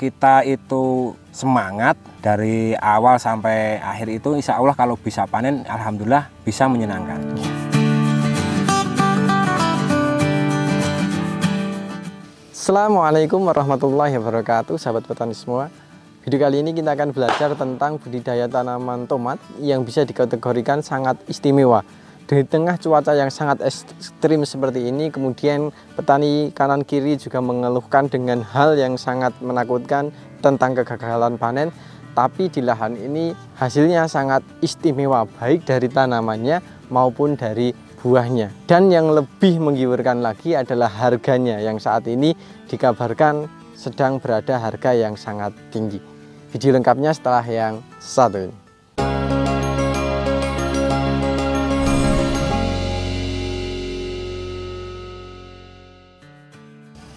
kita itu semangat dari awal sampai akhir itu, insya Allah kalau bisa panen, alhamdulillah bisa menyenangkan. Assalamualaikum warahmatullahi wabarakatuh, sahabat petani semua. Video kali ini kita akan belajar tentang budidaya tanaman tomat yang bisa dikategorikan sangat istimewa. Di tengah cuaca yang sangat ekstrim seperti ini, kemudian petani kanan kiri juga mengeluhkan dengan hal yang sangat menakutkan tentang kegagalan panen. Tapi di lahan ini hasilnya sangat istimewa, baik dari tanamannya maupun dari buahnya. Dan yang lebih menggiurkan lagi adalah harganya yang saat ini dikabarkan sedang berada harga yang sangat tinggi. Video lengkapnya setelah yang satu ini.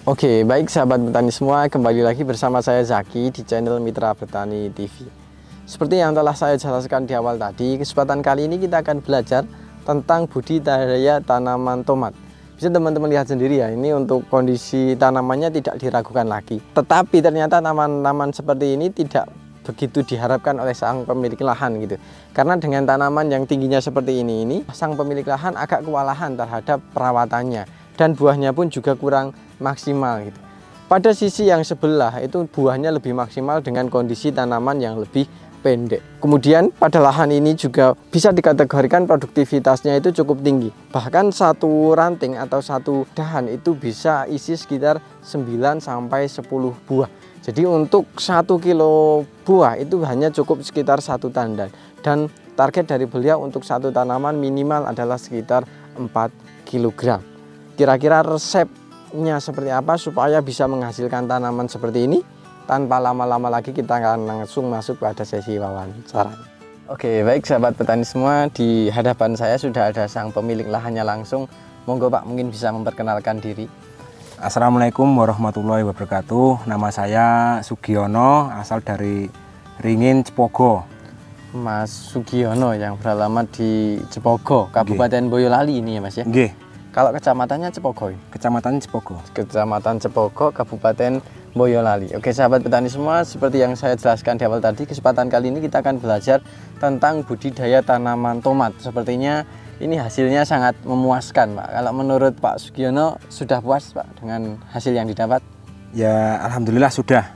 Oke, baik sahabat petani semua, kembali lagi bersama saya Zaki di channel Mitra Petani TV. Seperti yang telah saya jelaskan di awal tadi, kesempatan kali ini kita akan belajar tentang budidaya tanaman tomat. Bisa teman-teman lihat sendiri ya, ini untuk kondisi tanamannya tidak diragukan lagi. Tetapi ternyata tanaman seperti ini tidak begitu diharapkan oleh sang pemilik lahan gitu. Karena dengan tanaman yang tingginya seperti ini sang pemilik lahan agak kewalahan terhadap perawatannya. Dan buahnya pun juga kurang maksimal gitu. Pada sisi yang sebelah itu buahnya lebih maksimal dengan kondisi tanaman yang lebih pendek. Kemudian pada lahan ini juga bisa dikategorikan produktivitasnya itu cukup tinggi. Bahkan satu ranting atau satu dahan itu bisa isi sekitar 9 sampai 10 buah. Jadi untuk 1 kilo buah itu hanya cukup sekitar 1 tandan. Dan target dari beliau untuk satu tanaman minimal adalah sekitar 4 kg. Kira-kira resepnya seperti apa supaya bisa menghasilkan tanaman seperti ini? Tanpa lama-lama lagi kita akan langsung masuk pada sesi wawancara. Oke, baik sahabat petani semua, di hadapan saya sudah ada sang pemilik lahannya langsung. Monggo Pak, mungkin bisa memperkenalkan diri. Assalamualaikum warahmatullahi wabarakatuh. Nama saya Sugiono, asal dari Ringin, Cepogo. Mas Sugiono yang beralamat di Cepogo, Kabupaten Boyolali ini ya Mas ya? Nggih. Kalau kecamatannya Cepogo? Kecamatan Cepogo. Kecamatan Cepogo, Kabupaten Boyolali. Oke sahabat petani semua, seperti yang saya jelaskan di awal tadi, kesempatan kali ini kita akan belajar tentang budidaya tanaman tomat. Sepertinya ini hasilnya sangat memuaskan Pak. Kalau menurut Pak Sugiono, sudah puas Pak dengan hasil yang didapat? Ya alhamdulillah sudah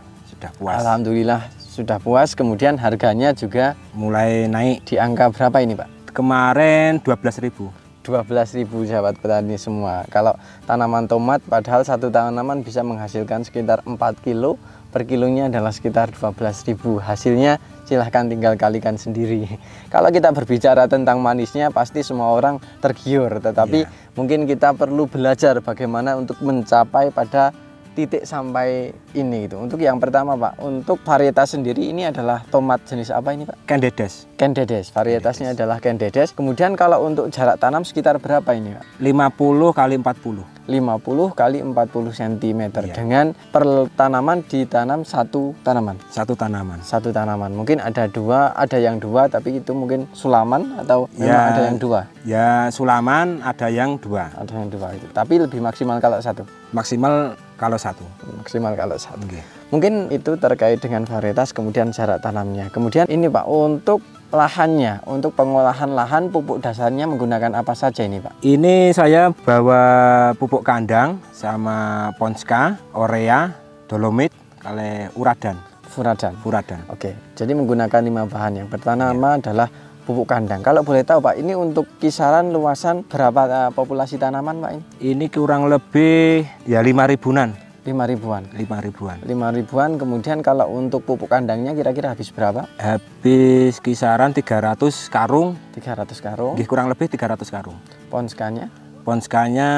puas. Alhamdulillah sudah puas, kemudian harganya juga mulai naik. Di angka berapa ini Pak? Kemarin 12.000. 12.000 sahabat petani semua. Kalau tanaman tomat padahal satu tanaman bisa menghasilkan sekitar 4 kilo, per kilonya adalah sekitar 12.000. Hasilnya silahkan tinggal kalikan sendiri. Kalau kita berbicara tentang manisnya pasti semua orang tergiur, tetapi mungkin kita perlu belajar bagaimana untuk mencapai pada titik sampai ini gitu. Untuk yang pertama Pak, untuk varietas sendiri ini adalah tomat jenis apa ini Pak? Candedes. Candedes, varietasnya adalah Candedes. Kemudian kalau untuk jarak tanam sekitar berapa ini Pak? 50 kali 40. 50 kali 40 cm dengan per tanaman ditanam satu tanaman. Satu tanaman. Satu tanaman. Mungkin ada dua, ada yang dua, tapi itu mungkin sulaman atau memang ada yang dua. Ya sulaman, ada yang dua. Ada yang dua itu. Tapi lebih maksimal kalau satu. Maksimal kalau satu. Maksimal kalau satu. Mungkin itu terkait dengan varietas, kemudian jarak tanamnya. Kemudian ini Pak, untuk lahannya, untuk pengolahan lahan pupuk dasarnya menggunakan apa saja ini Pak? Ini saya bawa pupuk kandang sama Ponska, Orea, Dolomit, kali Uradan. Furadan. Oke, jadi menggunakan 5 bahan. Yang pertama adalah pupuk kandang. Kalau boleh tahu Pak, ini untuk kisaran luasan berapa populasi tanaman Pak ini? Ini kurang lebih ya 5.000-an. 5.000-an. 5.000-an. Kemudian kalau untuk pupuk kandangnya kira-kira habis berapa? Habis kisaran 300 karung. 300 karung. Kurang lebih 300 karung. Ponskanya? Ponskanya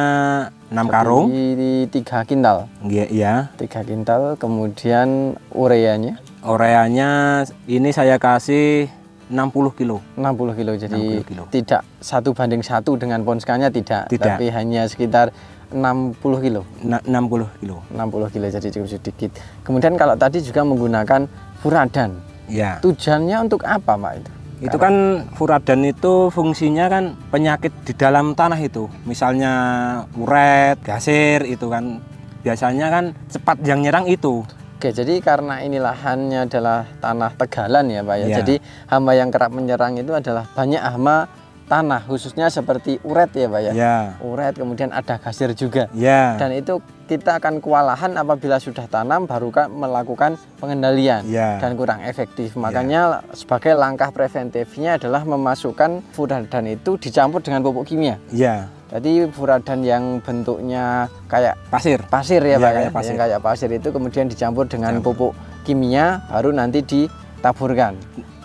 6 karung. Di 3 kintal. Iya. 3 kintal. Kemudian ureanya? Ureanya ini saya kasih 60 kilo. 60 kilo. Jadi 60 kilo. Tidak 1:1 dengan ponskanya tidak. Tapi hanya sekitar 60 kilo. 60 kilo. 60 kilo, jadi cukup sedikit. Kemudian kalau tadi juga menggunakan furadan. Ya. Tujuannya untuk apa Pak itu? Itu kan furadan itu fungsinya kan penyakit di dalam tanah itu. Misalnya uret, gasir itu kan biasanya kan cepat yang nyerang itu. Oke, jadi karena ini lahannya adalah tanah tegalan ya Pak ya. Ya. Jadi hama yang kerap menyerang itu adalah banyak hama tanah, khususnya seperti uret ya Pak ya. Ya. Uret, kemudian ada gasir juga. Ya. Dan itu kita akan kewalahan apabila sudah tanam baru melakukan pengendalian Ya. dan kurang efektif. Makanya sebagai langkah preventifnya adalah memasukkan furadan itu dicampur dengan pupuk kimia. Ya. Jadi furadan yang bentuknya kayak Pasir. pasir ya Pak ya, kayak pasir. yang kayak pasir itu kemudian dicampur dengan pupuk kimia baru nanti ditaburkan.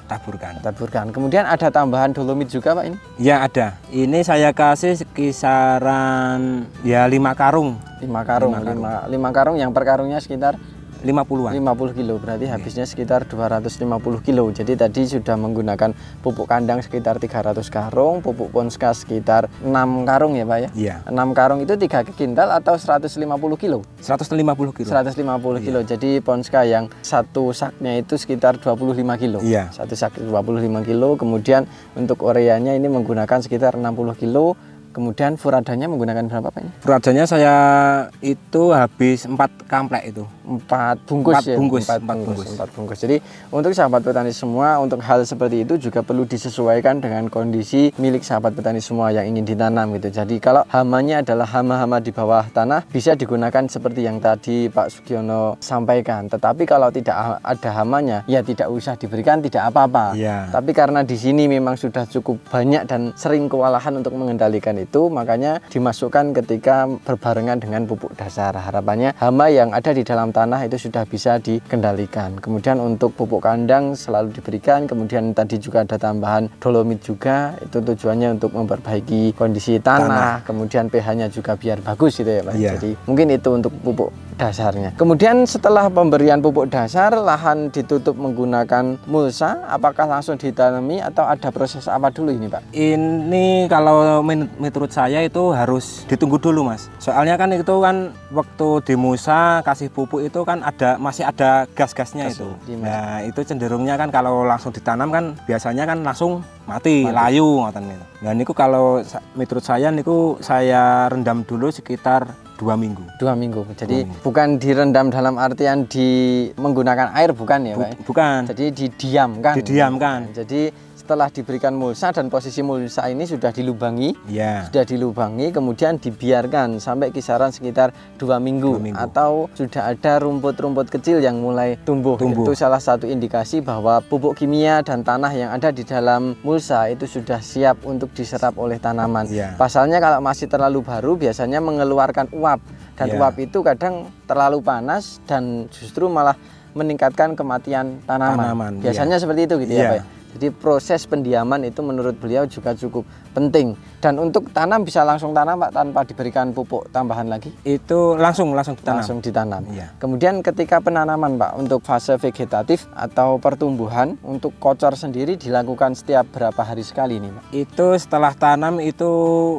Taburkan. Kemudian ada tambahan dolomit juga Pak ini? Ya ada. Ini saya kasih kisaran ya 5 karung. 5 karung. 5 karung yang per karungnya sekitar 50-an. 50 kilo, berarti habisnya sekitar 250 kilo. Jadi tadi sudah menggunakan pupuk kandang sekitar 300 karung, pupuk ponska sekitar 6 karung ya Pak ya? Iya. 6 karung itu 3 kintal atau 150 kilo? 150 kilo. 150 kilo. Jadi ponska yang satu saknya itu sekitar 25 kilo. Iya. Satu sak 25 kilo. Kemudian untuk ureanya ini menggunakan sekitar 60 kilo. Kemudian furadannya menggunakan berapa Pak ini? Furadannya saya itu habis 4 kamplek itu. 4 bungkus ya? 4 bungkus. Jadi untuk sahabat petani semua, untuk hal seperti itu juga perlu disesuaikan dengan kondisi milik sahabat petani semua yang ingin ditanam gitu. Jadi kalau hamanya adalah hama-hama di bawah tanah bisa digunakan seperti yang tadi Pak Sugiono sampaikan. Tetapi kalau tidak ada hamanya ya tidak usah diberikan, tidak apa-apa. Iya. Tapi karena di sini memang sudah cukup banyak dan sering kewalahan untuk mengendalikan itu, makanya dimasukkan ketika berbarengan dengan pupuk dasar. Harapannya hama yang ada di dalam tanah itu sudah bisa dikendalikan. Kemudian untuk pupuk kandang selalu diberikan. Kemudian tadi juga ada tambahan dolomit juga. Itu tujuannya untuk memperbaiki kondisi tanah. Kemudian pH-nya juga biar bagus gitu ya Pak. Iya. Jadi mungkin itu untuk pupuk dasarnya. Kemudian setelah pemberian pupuk dasar, lahan ditutup menggunakan mulsa. Apakah langsung ditanami atau ada proses apa dulu ini Pak? Ini kalau menurut saya itu harus ditunggu dulu Mas. Soalnya kan itu kan waktu di mulsa kasih pupuk itu kan masih ada gas-gasnya itu. Nah itu cenderungnya kan kalau langsung ditanam kan biasanya kan langsung mati. Layu ngoten niku. Nah niku kalau menurut saya niku saya rendam dulu sekitar 2 minggu. 2 minggu. Jadi bukan direndam dalam artian menggunakan air, bukan ya Pak? Bukan. Jadi didiamkan. Didiamkan. Jadi setelah diberikan mulsa dan posisi mulsa ini sudah dilubangi, ya. Sudah dilubangi, kemudian dibiarkan sampai kisaran sekitar 2 minggu, atau sudah ada rumput-rumput kecil yang mulai tumbuh. Itu salah satu indikasi bahwa pupuk kimia dan tanah yang ada di dalam mulsa itu sudah siap untuk diserap oleh tanaman. Ya. Pasalnya kalau masih terlalu baru biasanya mengeluarkan uap, dan uap itu kadang terlalu panas dan justru malah meningkatkan kematian tanaman. Biasanya seperti itu gitu ya Pak. Jadi proses pendiaman itu menurut beliau juga cukup penting. Dan untuk tanam bisa langsung tanam Pak tanpa diberikan pupuk tambahan lagi? Itu langsung ditanam. Langsung ditanam. Kemudian ketika penanaman Pak untuk fase vegetatif atau pertumbuhan, untuk kocor sendiri dilakukan setiap berapa hari sekali nih Pak? Itu setelah tanam itu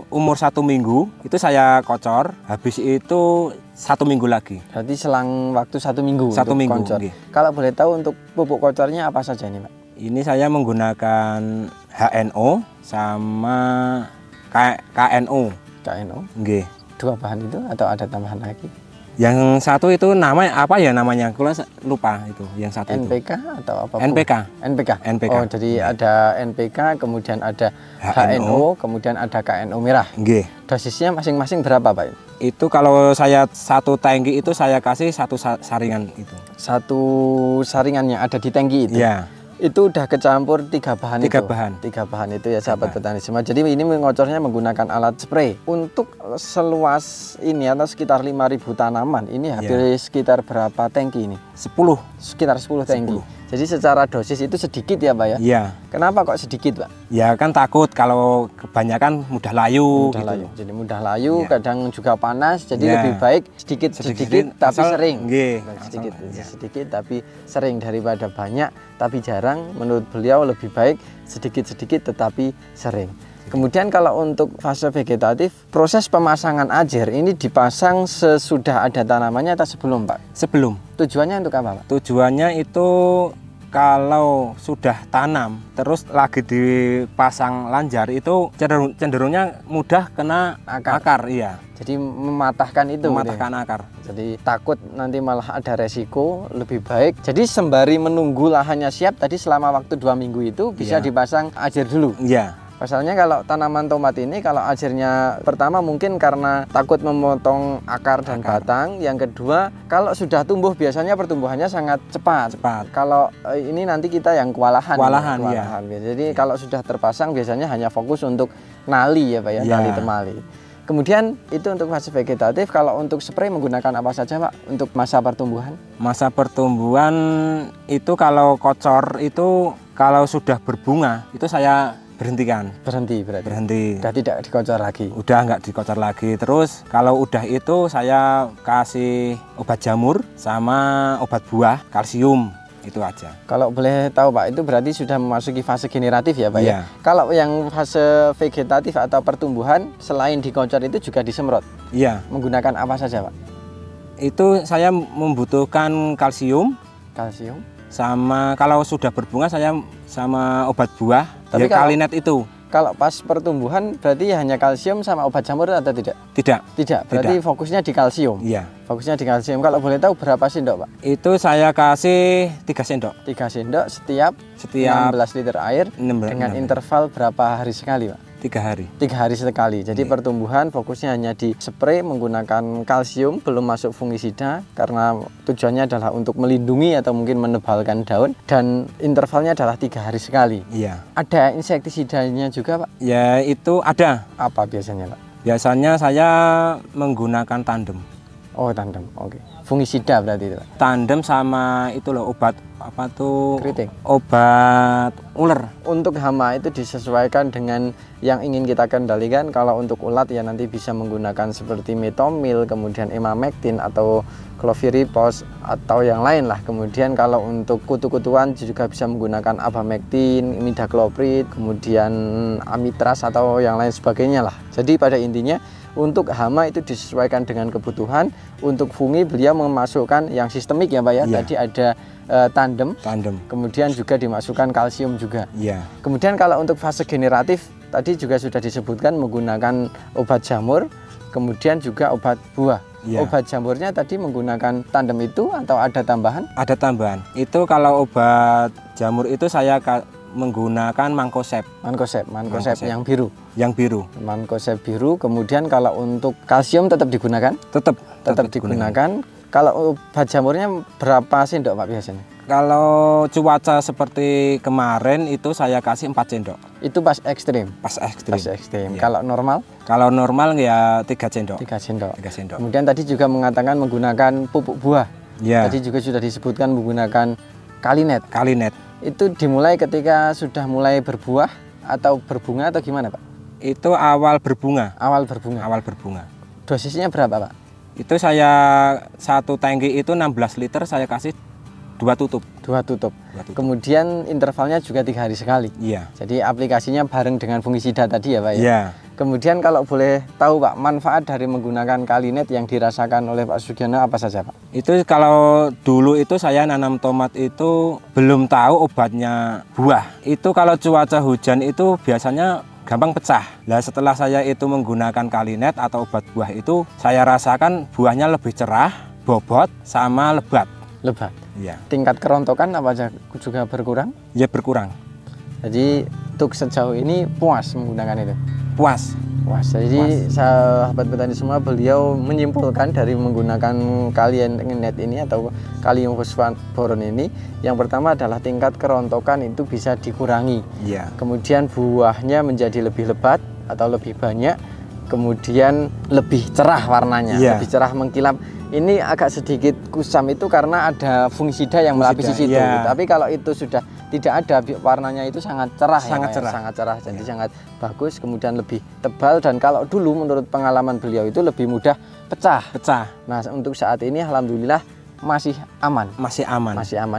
umur 1 minggu itu saya kocor. Habis itu 1 minggu lagi. Berarti selang waktu 1 minggu. 1 minggu. Kocor. Kalau boleh tahu untuk pupuk kocornya apa saja ini Pak? Ini saya menggunakan HNO sama KNO. KNO? Nggih. 2 bahan itu atau ada tambahan lagi? Yang satu itu namanya apa ya namanya? Kalau lupa itu. Yang satu NPK itu. atau apa? NPK. NPK. Oh, jadi ada NPK, kemudian ada HNO, kemudian ada KNO merah. Nggih. Dosisnya masing-masing berapa Pak? Itu kalau saya 1 tangki itu saya kasih 1 saringan itu. 1 saringan yang ada di tangki itu? Iya. Itu udah kecampur 3 bahan itu? 3 bahan itu ya sahabat petani semua. Jadi ini mengocornya menggunakan alat spray. Untuk seluas ini atau sekitar 5.000 tanaman, ini hampir sekitar berapa tangki ini? 10. Sekitar 10 tangki. Jadi secara dosis itu sedikit ya Pak ya? Iya. Kenapa kok sedikit Pak? Ya kan takut kalau kebanyakan mudah layu. Mudah layu. Jadi mudah layu, kadang juga panas. Jadi lebih baik sedikit-sedikit tapi sering. Sedikit tapi sering daripada banyak tapi jarang. Menurut beliau lebih baik sedikit-sedikit tetapi sering. Kemudian kalau untuk fase vegetatif, proses pemasangan ajer ini dipasang sesudah ada tanamannya atau sebelum Pak? Sebelum. Tujuannya untuk apa Pak? Tujuannya itu kalau sudah tanam terus lagi dipasang lanjar itu cenderungnya mudah kena akar. Iya. Jadi mematahkan itu. Mematahkan akar. Jadi takut nanti malah ada resiko, lebih baik. Jadi sembari menunggu lahannya siap tadi selama waktu 2 minggu itu bisa dipasang ajir dulu. Iya. Pasalnya kalau tanaman tomat ini kalau ajirnya pertama mungkin karena takut memotong akar dan batang. Yang kedua kalau sudah tumbuh biasanya pertumbuhannya sangat cepat. Kalau ini nanti kita yang kewalahan. Iya. Jadi kalau sudah terpasang biasanya hanya fokus untuk nali ya Pak ya, nali temali. Kemudian itu untuk fase vegetatif. Kalau untuk spray menggunakan apa saja Pak untuk masa pertumbuhan? Masa pertumbuhan itu kalau kocor itu kalau sudah berbunga itu saya berhentikan. Berhenti berarti? Berhenti. Udah tidak dikocor lagi? Udah nggak dikocor lagi. Terus kalau udah itu saya kasih obat jamur sama obat buah, kalsium. Itu aja. Kalau boleh tahu Pak, itu berarti sudah memasuki fase generatif ya Pak ya? Kalau yang fase vegetatif atau pertumbuhan selain dikocor itu juga disemprot? Iya. Menggunakan apa saja Pak? Itu saya membutuhkan kalsium. Kalsium? Sama kalau sudah berbunga saya sama obat buah. Tapi ya, Kalinet itu. Kalau pas pertumbuhan berarti hanya kalsium sama obat jamur atau tidak? Tidak. Berarti fokusnya di kalsium. Iya. Fokusnya di kalsium. Kalau boleh tahu berapa sendok, Pak? Itu saya kasih 3 sendok. 3 sendok setiap 16 liter air dengan interval berapa hari sekali, Pak? 3 hari. 3 hari sekali. Jadi pertumbuhan fokusnya hanya di spray menggunakan kalsium, belum masuk fungisida karena tujuannya adalah untuk melindungi atau mungkin menebalkan daun, dan intervalnya adalah 3 hari sekali. Iya. Ada insektisidanya juga Pak? Ya itu ada. Apa biasanya Pak? Biasanya saya menggunakan tandem. Oh tandem, oke. Fungisida berarti itu Pak? Tandem sama itu loh obat apa tuh? Keriting. Obat ular. Untuk hama itu disesuaikan dengan yang ingin kita kendalikan. Kalau untuk ulat ya nanti bisa menggunakan seperti metomil, kemudian emamectin atau cloviripos atau yang lain lah. Kemudian kalau untuk kutu-kutuan juga bisa menggunakan abamectin, imidacloprid, kemudian amitraz atau yang lain sebagainya lah. Jadi pada intinya untuk hama itu disesuaikan dengan kebutuhan. Untuk fungi beliau memasukkan yang sistemik ya Pak ya. Tadi ada tandem. Kemudian juga dimasukkan kalsium juga. Kemudian kalau untuk fase generatif tadi juga sudah disebutkan menggunakan obat jamur, kemudian juga obat buah. Obat jamurnya tadi menggunakan tandem itu atau ada tambahan? Ada tambahan. Itu kalau obat jamur itu saya menggunakan Mancozeb. Mancozeb yang biru. Yang biru. Mancozeb biru. Kemudian kalau untuk kalsium tetap digunakan? Tetap digunakan. Kalau obat jamurnya berapa sendok Pak biasanya? Kalau cuaca seperti kemarin itu saya kasih 4 sendok. Itu pas ekstrim? Pas ekstrim. Kalau normal? Kalau normal ya 3 sendok. 3 sendok. Kemudian tadi juga mengatakan menggunakan pupuk buah. Tadi juga sudah disebutkan menggunakan Kalinet. Itu dimulai ketika sudah mulai berbuah atau berbunga atau gimana Pak? Itu awal berbunga. Awal berbunga. Dosisnya berapa Pak? Itu saya 1 tangki itu 16 liter saya kasih 2 tutup. Kemudian intervalnya juga 3 hari sekali. Iya. Jadi aplikasinya bareng dengan fungisida tadi ya Pak ya? Iya. Kemudian kalau boleh tahu Pak, manfaat dari menggunakan Kalinet yang dirasakan oleh Pak Sugiono apa saja Pak? Itu kalau dulu itu saya nanam tomat itu belum tahu obatnya buah. Itu kalau cuaca hujan itu biasanya gampang pecah. Nah setelah saya itu menggunakan Kalinet atau obat buah itu saya rasakan buahnya lebih cerah, bobot, sama lebat. Iya. Tingkat kerontokan apa juga berkurang? Ya berkurang. Jadi untuk sejauh ini puas menggunakan itu? Puas. Jadi sahabat petani semua, beliau menyimpulkan dari menggunakan Kalinet ini atau kalium fosfat boron ini, yang pertama adalah tingkat kerontokan itu bisa dikurangi. Kemudian buahnya menjadi lebih lebat atau lebih banyak, kemudian lebih cerah warnanya, lebih cerah mengkilap. Ini agak sedikit kusam itu karena ada fungisida yang melapisi situ. Tapi kalau itu sudah tidak ada, warnanya itu sangat cerah. Sangat cerah. Jadi sangat bagus, kemudian lebih tebal, dan kalau dulu menurut pengalaman beliau itu lebih mudah pecah. Nah untuk saat ini alhamdulillah masih aman.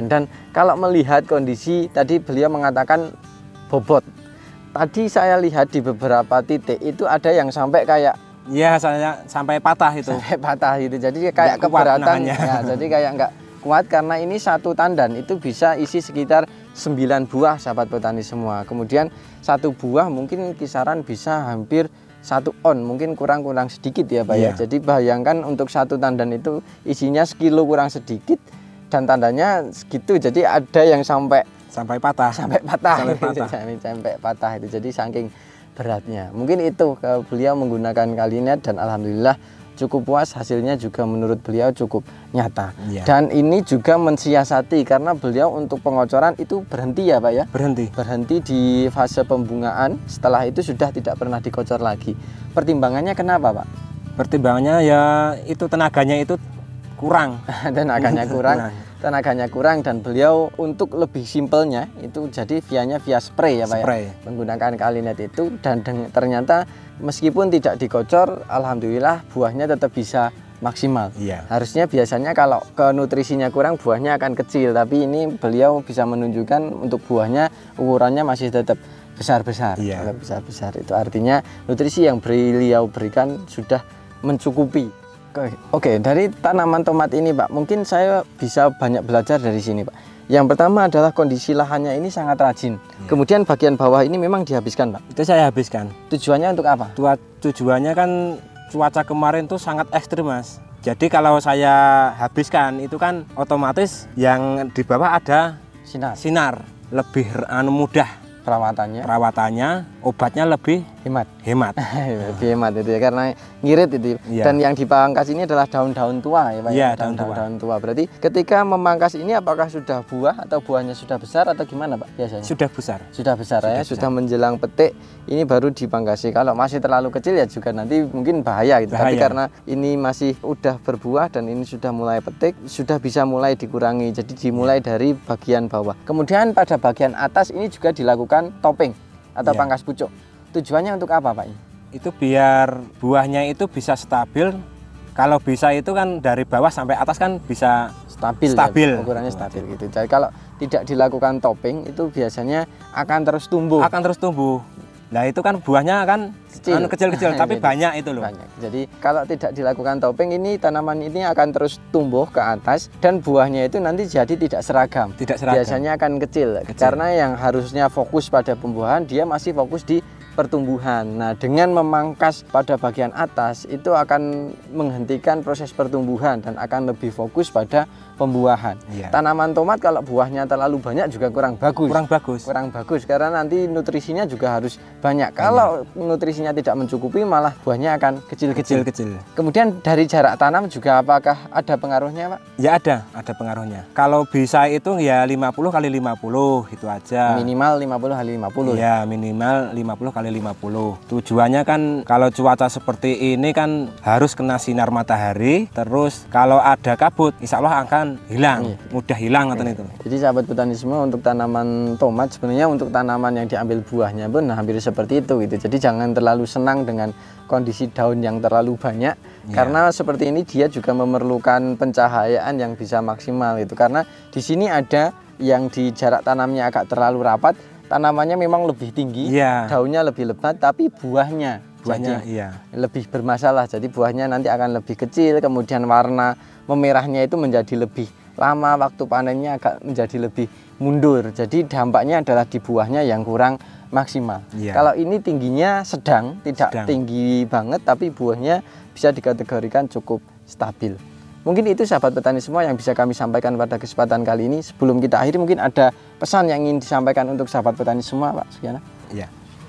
Dan kalau melihat kondisi tadi beliau mengatakan bobot. Tadi saya lihat di beberapa titik itu ada yang sampai kayak saya sampai patah itu. Jadi kayak keberatan. Jadi kayak kuat karena ini satu tandan itu bisa isi sekitar 9 buah sahabat petani semua. Kemudian satu buah mungkin kisaran bisa hampir 1 on, mungkin kurang sedikit ya Pak ya. Jadi bayangkan untuk satu tandan itu isinya sekilo kurang sedikit dan tandanya segitu. Jadi ada yang sampai patah. Sampai patah itu. Jadi saking beratnya. Mungkin itu beliau menggunakan Kalinet dan alhamdulillah cukup puas, hasilnya juga menurut beliau cukup nyata. Dan ini juga mensiasati karena beliau untuk pengocoran itu berhenti ya Pak ya? Berhenti di fase pembungaan, setelah itu sudah tidak pernah dikocor lagi. Pertimbangannya kenapa Pak? Pertimbangannya ya itu tenaganya itu kurang. Tenaganya kurang dan beliau untuk lebih simpelnya itu jadi via spray ya Pak ya? Menggunakan Kalinet itu dan ternyata meskipun tidak dikocor, alhamdulillah buahnya tetap bisa maksimal. Harusnya biasanya kalau ke nutrisinya kurang buahnya akan kecil, tapi ini beliau bisa menunjukkan untuk buahnya ukurannya masih tetap besar-besar. Besar-besar itu artinya nutrisi yang beliau berikan sudah mencukupi. Oke, dari tanaman tomat ini Pak, mungkin saya bisa banyak belajar dari sini Pak. Yang pertama adalah kondisi lahannya ini sangat rajin. Kemudian bagian bawah ini memang dihabiskan Pak? Itu saya habiskan. Tujuannya untuk apa? Tujuannya kan cuaca kemarin tuh sangat ekstrim Mas. Jadi kalau saya habiskan itu kan otomatis yang di bawah ada sinar. Lebih mudah perawatannya, obatnya lebih hemat. Lebih hemat itu ya, karena ngirit itu. Dan yang dipangkas ini adalah daun-daun tua ya Pak. Daun-daun tua. Berarti ketika memangkas ini apakah sudah buah atau buahnya sudah besar atau gimana Pak biasanya? Sudah besar ya, sudah menjelang petik ini baru dipangkasi. Kalau masih terlalu kecil ya juga nanti mungkin bahaya gitu. Tapi karena ini masih udah berbuah dan ini sudah mulai petik, sudah bisa mulai dikurangi. Jadi dimulai dari bagian bawah. Kemudian pada bagian atas ini juga dilakukan topping atau pangkas pucuk. Tujuannya untuk apa Pak? Itu biar buahnya itu bisa stabil. Kalau bisa itu kan dari bawah sampai atas kan bisa stabil. Ya, ukurannya stabil gitu. Jadi kalau tidak dilakukan topping itu biasanya akan terus tumbuh. Nah itu kan buahnya kan kecil-kecil tapi banyak itu loh. Jadi kalau tidak dilakukan topping ini tanaman ini akan terus tumbuh ke atas dan buahnya itu nanti jadi tidak seragam. Biasanya akan kecil. Karena yang harusnya fokus pada pembuahan dia masih fokus di pertumbuhan. Nah, dengan memangkas pada bagian atas itu akan menghentikan proses pertumbuhan dan akan lebih fokus pada pembuahan. Tanaman tomat kalau buahnya terlalu banyak juga kurang bagus karena nanti nutrisinya juga harus banyak. Kalau nutrisinya tidak mencukupi malah buahnya akan kecil-kecil. Kemudian dari jarak tanam juga apakah ada pengaruhnya Pak? Ya ada pengaruhnya. Kalau bisa itu ya 50 kali 50 itu aja. Minimal 50 kali 50. Ya minimal 50 kali 50. Tujuannya kan kalau cuaca seperti ini kan harus kena sinar matahari, terus kalau ada kabut insya Allah akan hilang, mudah hilang atau itu. Jadi sahabat petani semua, untuk tanaman tomat sebenarnya untuk tanaman yang diambil buahnya pun hampir seperti itu gitu. Jadi jangan terlalu senang dengan kondisi daun yang terlalu banyak karena seperti ini dia juga memerlukan pencahayaan yang bisa maksimal gitu. Karena di sini ada yang di jarak tanamnya agak terlalu rapat, tanamannya memang lebih tinggi, daunnya lebih lebat, tapi buahnya lebih bermasalah. Jadi buahnya nanti akan lebih kecil, kemudian warna memerahnya itu menjadi lebih lama, waktu panennya agak menjadi lebih mundur. Jadi dampaknya adalah di buahnya yang kurang maksimal. Kalau ini tingginya sedang, tidak tinggi banget, tapi buahnya bisa dikategorikan cukup stabil. Mungkin itu sahabat petani semua yang bisa kami sampaikan pada kesempatan kali ini. Sebelum kita akhiri mungkin ada pesan yang ingin disampaikan untuk sahabat petani semua Pak Sugiana?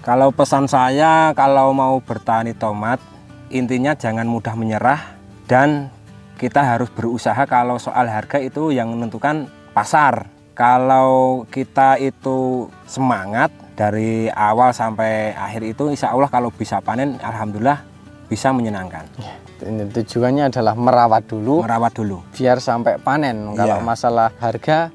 Kalau pesan saya kalau mau bertani tomat, intinya jangan mudah menyerah dan kita harus berusaha. Kalau soal harga itu yang menentukan pasar. Kalau kita itu semangat dari awal sampai akhir itu insya Allah kalau bisa panen alhamdulillah bisa menyenangkan. Tujuannya adalah merawat dulu biar sampai panen. Kalau masalah harga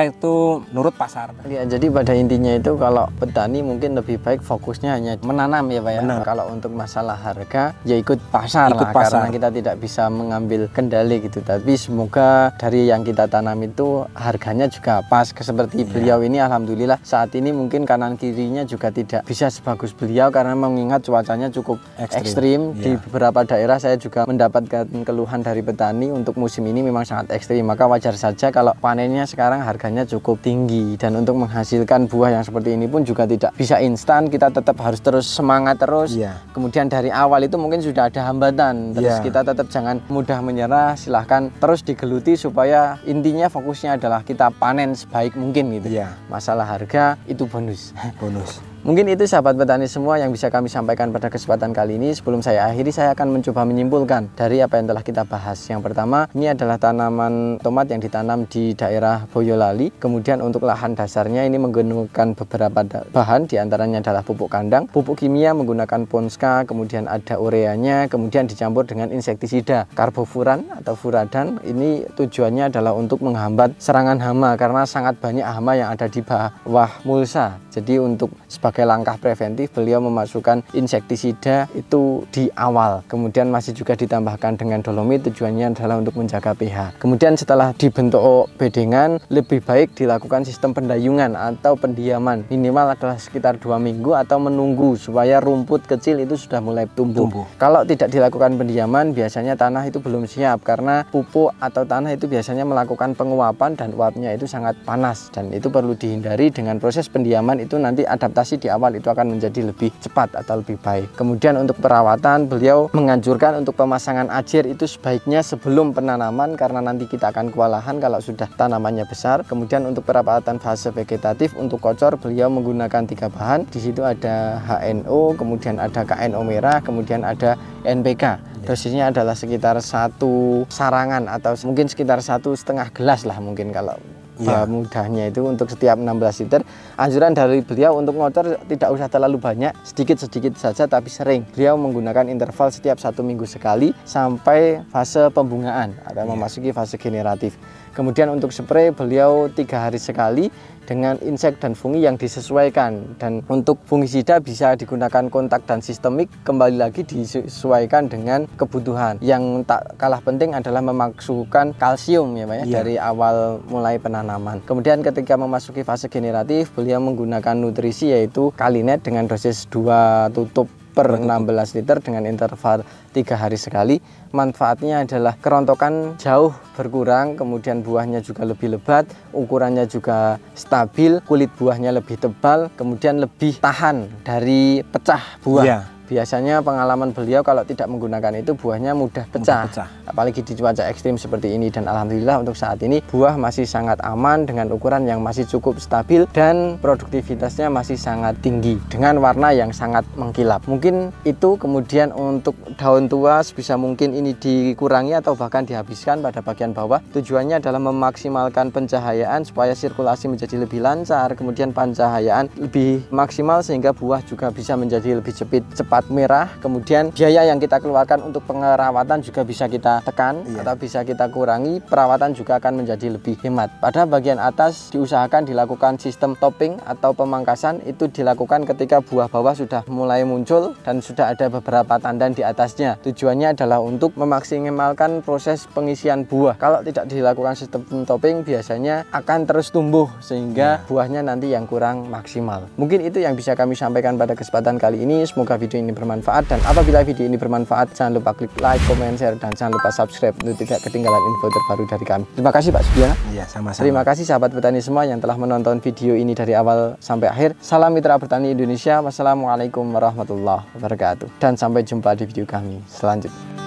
itu nurut pasar. Jadi pada intinya itu kalau petani mungkin lebih baik fokusnya hanya menanam ya Pak ya. Kalau untuk masalah harga ya ikut pasar. Karena kita tidak bisa mengambil kendali gitu. Tapi semoga dari yang kita tanam itu harganya juga pas. Seperti beliau ini alhamdulillah saat ini mungkin kanan kirinya juga tidak bisa sebagus beliau karena mengingat cuacanya cukup ekstrim. Di beberapa daerah saya juga mendapatkan keluhan dari petani untuk musim ini memang sangat ekstrim. Maka wajar saja kalau panennya sekarang harganya cukup tinggi. Dan untuk menghasilkan buah yang seperti ini pun juga tidak bisa instan. Kita tetap harus terus semangat terus. Kemudian dari awal itu mungkin sudah ada hambatan. Terus kita tetap jangan mudah menyerah. Silahkan terus digeluti supaya intinya fokusnya adalah kita panen sebaik mungkin gitu. Masalah harga itu bonus. Mungkin itu sahabat petani semua yang bisa kami sampaikan pada kesempatan kali ini. Sebelum saya akhiri, saya akan mencoba menyimpulkan dari apa yang telah kita bahas. Yang pertama, ini adalah tanaman tomat yang ditanam di daerah Boyolali. Kemudian untuk lahan dasarnya ini menggunakan beberapa bahan, diantaranya adalah pupuk kandang, pupuk kimia menggunakan Ponska, kemudian ada ureanya, kemudian dicampur dengan insektisida, karbofuran atau furadan. Ini tujuannya adalah untuk menghambat serangan hama karena sangat banyak hama yang ada di bawah mulsa. Jadi untuk sebagai langkah preventif beliau memasukkan insektisida itu di awal. Kemudian masih juga ditambahkan dengan dolomit, tujuannya adalah untuk menjaga pH. Kemudian setelah dibentuk bedengan, lebih baik dilakukan sistem pendayungan atau pendiaman. Minimal adalah sekitar 2 minggu atau menunggu supaya rumput kecil itu sudah mulai tumbuh. Kalau tidak dilakukan pendiaman, biasanya tanah itu belum siap karena pupuk atau tanah itu biasanya melakukan penguapan dan uapnya itu sangat panas, dan itu perlu dihindari. Dengan proses pendiaman itu nanti adaptasi di awal itu akan menjadi lebih cepat atau lebih baik. Kemudian untuk perawatan, beliau menganjurkan untuk pemasangan ajir itu sebaiknya sebelum penanaman karena nanti kita akan kewalahan kalau sudah tanamannya besar. Kemudian untuk perawatan fase vegetatif untuk kocor beliau menggunakan 3 bahan. Di situ ada HNO, kemudian ada KNO merah, kemudian ada NPK. Dosisnya adalah sekitar 1 sarangan atau mungkin sekitar 1,5 gelas lah mungkin kalau mudahnya itu untuk setiap 16 liter. Anjuran dari beliau untuk ngocor tidak usah terlalu banyak, sedikit-sedikit saja tapi sering. Beliau menggunakan interval setiap 1 minggu sekali sampai fase pembungaan atau memasuki fase generatif. Kemudian untuk spray beliau 3 hari sekali dengan insek dan fungi yang disesuaikan. Dan untuk fungisida bisa digunakan kontak dan sistemik, kembali lagi disesuaikan dengan kebutuhan. Yang tak kalah penting adalah memasukkan kalsium ya Pak ya, dari awal mulai penanaman. Kemudian ketika memasuki fase generatif beliau menggunakan nutrisi yaitu Kalinet dengan dosis 2 tutup per 16 liter dengan interval 3 hari sekali. Manfaatnya adalah kerontokan jauh berkurang, kemudian buahnya juga lebih lebat, ukurannya juga stabil, kulit buahnya lebih tebal, kemudian lebih tahan dari pecah buah. Biasanya pengalaman beliau kalau tidak menggunakan itu buahnya mudah pecah. Apalagi di cuaca ekstrim seperti ini. Dan alhamdulillah untuk saat ini buah masih sangat aman dengan ukuran yang masih cukup stabil dan produktivitasnya masih sangat tinggi dengan warna yang sangat mengkilap. Mungkin itu. Kemudian untuk daun tua sebisa mungkin ini dikurangi atau bahkan dihabiskan pada bagian bawah. Tujuannya adalah memaksimalkan pencahayaan supaya sirkulasi menjadi lebih lancar, kemudian pencahayaan lebih maksimal sehingga buah juga bisa menjadi lebih cepat merah. Kemudian biaya yang kita keluarkan untuk pengerawatan juga bisa kita tekan atau bisa kita kurangi. Perawatan juga akan menjadi lebih hemat. Pada bagian atas diusahakan dilakukan sistem topping atau pemangkasan. Itu dilakukan ketika buah bawah sudah mulai muncul dan sudah ada beberapa tandan di atasnya. Tujuannya adalah untuk memaksimalkan proses pengisian buah. Kalau tidak dilakukan sistem topping biasanya akan terus tumbuh sehingga buahnya nanti yang kurang maksimal. Mungkin itu yang bisa kami sampaikan pada kesempatan kali ini. Semoga video ini bermanfaat, dan apabila video ini bermanfaat jangan lupa klik like, comment, share, dan jangan lupa subscribe untuk tidak ketinggalan info terbaru dari kami. Terima kasih Pak Sudiana. Sama-sama. Terima kasih sahabat petani semua yang telah menonton video ini dari awal sampai akhir. Salam Mitra Bertani Indonesia. Wassalamualaikum warahmatullahi wabarakatuh, dan sampai jumpa di video kami selanjutnya.